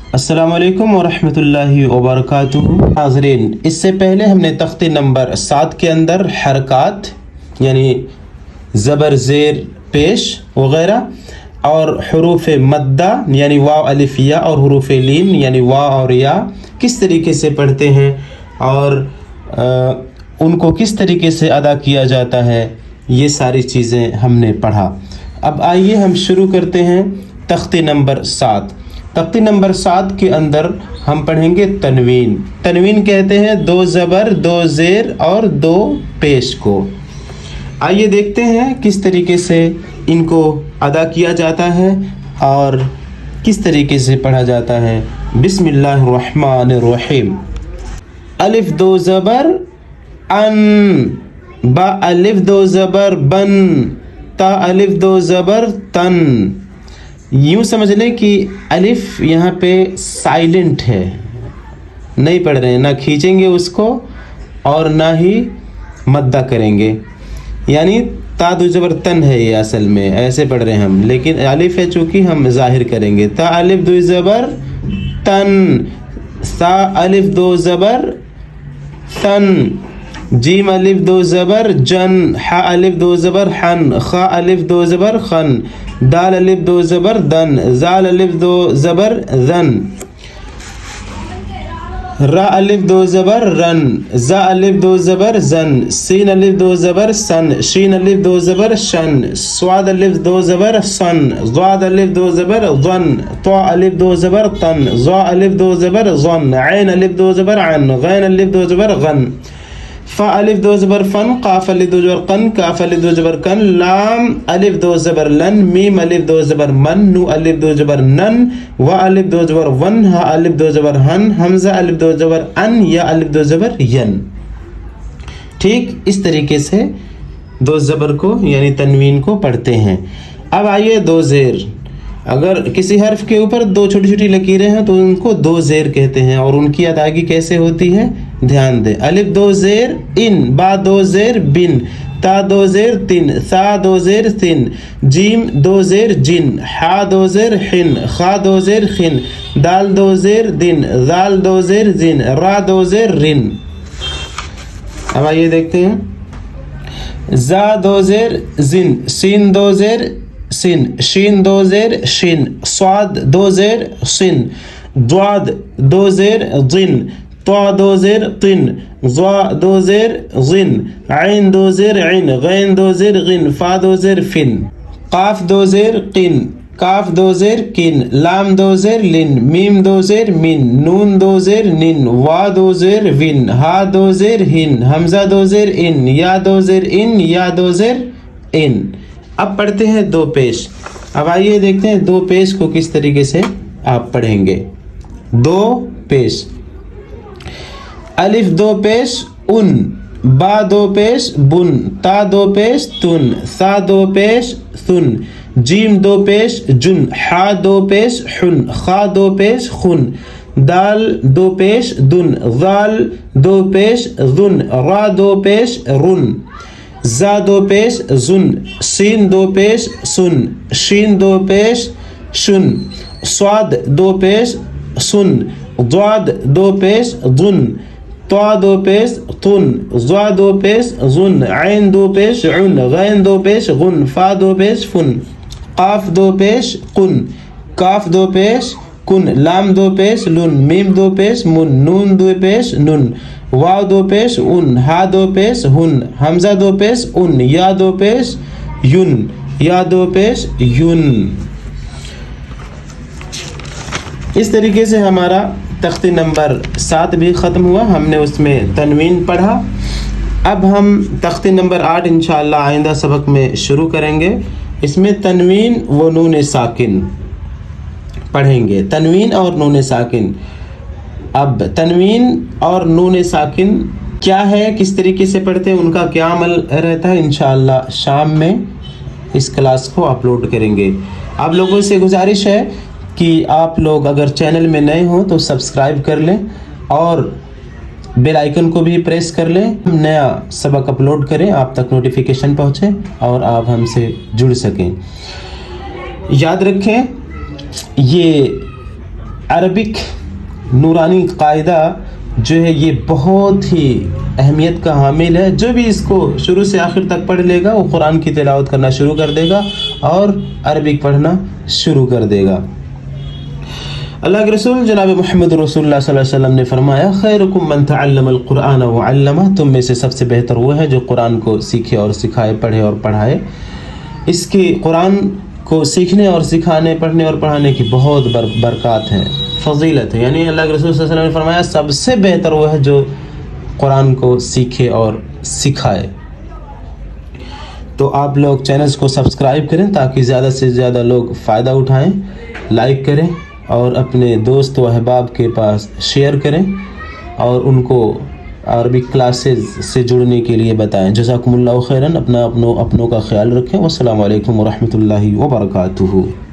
अस्सलाम वालेकुम वरहमतुल्लाहि वबरकातुहू। नाज़रीन, इससे पहले हमने तख्ते नंबर 7 के अंदर हरकत यानी ज़बर ज़ेर पेश वग़ैरह और हुरूफ़ मद्दा यानी वाव अलिफ या और हुरूफ़ लीन यानी वाव और या किस तरीके से पढ़ते हैं और उनको किस तरीके से अदा किया जाता है, ये सारी चीज़ें हमने पढ़ा। अब आइए हम शुरू करते हैं तख्ते नंबर 7। तख्ती नंबर 7 के अंदर हम पढ़ेंगे तनवीन। तनवीन कहते हैं 2 ज़बर 2 ज़ेर और 2 पेश को। आइए देखते हैं किस तरीके से इनको अदा किया जाता है और किस तरीके से पढ़ा जाता है। बिस्मिल्लाहिर्रहमानिर्रहीम। अलिफ 2 ज़बर अन, बा अलिफ 2 ज़बर बन, ता अलिफ 2 ज़बर तन। यूँ समझ लें कि अलिफ यहाँ पे साइलेंट है, नहीं पढ़ रहे हैं, ना खींचेंगे उसको और ना ही मद्दा करेंगे, यानी ता दो ज़बर तन है ये असल में, ऐसे पढ़ रहे हैं हम, लेकिन अलिफ है चूँकि हम ज़ाहिर करेंगे। ता अलिफ 2 ज़बर तन, सा अलिफ 2 ज़बर तन, जीम अलिफ 2 ज़बर जन, हा अलिफ 2 ज़बर हन, खा अलिफ 2 ज़बर खन, दाल अलिफ 2 ज़बर दन, जाल अलिफ 2 ज़बर जन, रा अलिफ 2 ज़बर रन, जा अलिफ 2 ज़बर जन, सीन अलिफ 2 ज़बर सन, शीन अलिफ 2 ज़बर शन, स्वाद अलिफ 2 ज़बर सन, ज़ाद अलिफ 2 ज़बर ज़न, ता अलिफ 2 ज़बर तन, ज़ा अलिफ 2 ज़बर ज़न, ऐन अलिफ 2 ज़बर अन, गैन अलिफ 2 ज़बर गन, फ़ा अलिफ 2 ज़बर फ़न, क़ाफ़ अलिफ 2 ज़बर क़न, काफ़ अलिफ 2 ज़बर कन, लाम अलिफ 2 ज़बर लन, मीम अलिफ 2 ज़बर मन, नू अलिफ 2 ज़बर नन, व अलिफ 2 ज़बर वन, हा अलिफ 2 ज़बर हन, हमज़ा अलिफ 2 ज़बर अन, या अलिफ 2 ज़बर यन। ठीक इस तरीके से 2 ज़बर को यानी तनवीन को पढ़ते हैं। अब आइए 2 ज़ेर। अगर किसी हर्फ के ऊपर 2 छोटी छोटी लकीरें हैं तो उनको 2 ज़ेर कहते हैं और उनकी अदायगी कैसे होती है ध्यान दें। अलिफ 2 ज़ेर इन, बा 2 ज़ेर बिन, ता 2 ज़ेर तिन, सा 2 ज़ेर तिन, जीम 2 ज़ेर जिन, हा 2 ज़ेर हिन, खा 2 ज़ेर खिन, दाल 2 ज़ेर दिन, जाल 2 ज़ेर जिन, रा 2 ज़ेर रिन। अब आइए देखते हैं। जा 2 ज़ेर जिन, सीन 2 ज़ेर सिन, शीन 2 ज़ेर शिन, स्वाद 2 ज़ेर सिन, द्वाद 2 ज़ेर जिन, ता 2 ज़ेर तिन, ज़ा 2 ज़ेर ज़िन, ऐन 2 ज़ेर इन, गैन 2 ज़ेर गिन, फ़ा 2 ज़ेर फिन, क़ाफ़ 2 ज़ेर क़िन, काफ 2 ज़ेर किन, लाम 2 ज़ेर लिन, मीम 2 ज़ेर मिन, नून 2 ज़ेर निन, वा 2 ज़ेर विन, हा 2 ज़ेर हिन, हमज़ा 2 ज़ेर इन, या 2 ज़ेर इन, या 2 ज़ेर इन। अब पढ़ते हैं 2 पेश। अब आइए देखते हैं 2 पेश को किस तरीके से आप पढ़ेंगे। 2 पेश। अलिफ 2 पेश उन, बा 2 पेश बुन, ता 2 पेश तुन, सा 2 पेश सुन, जीम 2 पेश जुन, हा 2 पेश हुन, खा 2 पेश खुन, दाल 2 पेश दुन, जाल 2 पेश जुन, रा 2 पेश रुन, जा 2 पेश जुन, सीन 2 पेश सुन, शीन 2 पेश शुन, स्वाद 2 पेश सुन, द्वाद 2 पेश दुन, ता 2 पेश तुन, ज़ा 2 पेश जुन, ऐन 2 पेश उन, गैन 2 पेश गुन, फ़ा 2 पेश फुन, क़ाफ़ 2 पेश कुन, काफ 2 पेश कुन, लाम 2 पेश लुन, मीम 2 पेश मुन, नून 2 पेश नुन, वाव 2 पेश उन, हा 2 पेश हुन, हमज़ा 2 पेश उन, या 2 पेश युन, या 2 पेश युन। इस तरीके से हमारा तख्ती नंबर 7 भी ख़त्म हुआ। हमने उसमें तनवीन पढ़ा। अब हम तख्ती नंबर 8 इंशाअल्लाह आइंदा सबक में शुरू करेंगे। इसमें तनवीन व नून साकिन पढ़ेंगे, तनवीन और नून साकिन। अब तनवीन और नून साकिन क्या है, किस तरीके से पढ़ते हैं, उनका क्या अमल रहता है, इंशाअल्लाह शाम में इस क्लास को अपलोड करेंगे। आप लोगों से गुजारिश है कि आप लोग अगर चैनल में नए हों तो सब्सक्राइब कर लें और बेल आइकन को भी प्रेस कर लें। नया सबक अपलोड करें आप तक नोटिफिकेशन पहुँचे और आप हमसे जुड़ सकें। याद रखें ये عربک نورانی قاعدہ جو ہے یہ بہت ہی اہمیت کا حامل ہے. جو بھی اس کو شروع سے آخر تک پڑھ لے گا وہ قرآن کی تلاوت کرنا شروع کر دے گا اور عربک پڑھنا شروع کر دے گا. اللہ کے رسول جناب محمد رسول اللہ صلی اللہ علیہ وسلم نے فرمایا خیرکم من تعلم القرآن وعلمہ، تم میں سے سب سے بہتر وہ ہے جو قرآن کو سیکھے اور سکھائے، پڑھے اور پڑھائے. اس کی قرآن کو سیکھنے اور سکھانے، پڑھنے اور پڑھانے کی بہت برکات ہیں، فضیلت ہے. یعنی اللہ کے رسول صلی اللہ علیہ وسلم نے فرمایا سب سے بہتر وہ ہے جو قرآن کو سیکھے اور سکھائے. تو آپ لوگ چینلز کو سبسکرائب کریں تاکہ زیادہ سے زیادہ لوگ فائدہ اٹھائیں، لائک کریں اور اپنے دوست و احباب کے پاس شیئر کریں اور ان کو عربک کلاسز سے جڑنے کے لیے بتائیں. جزاکم اللہ خیراً. اپنوں کا خیال رکھیں. والسلام علیکم ورحمۃ اللہ وبرکاتہ.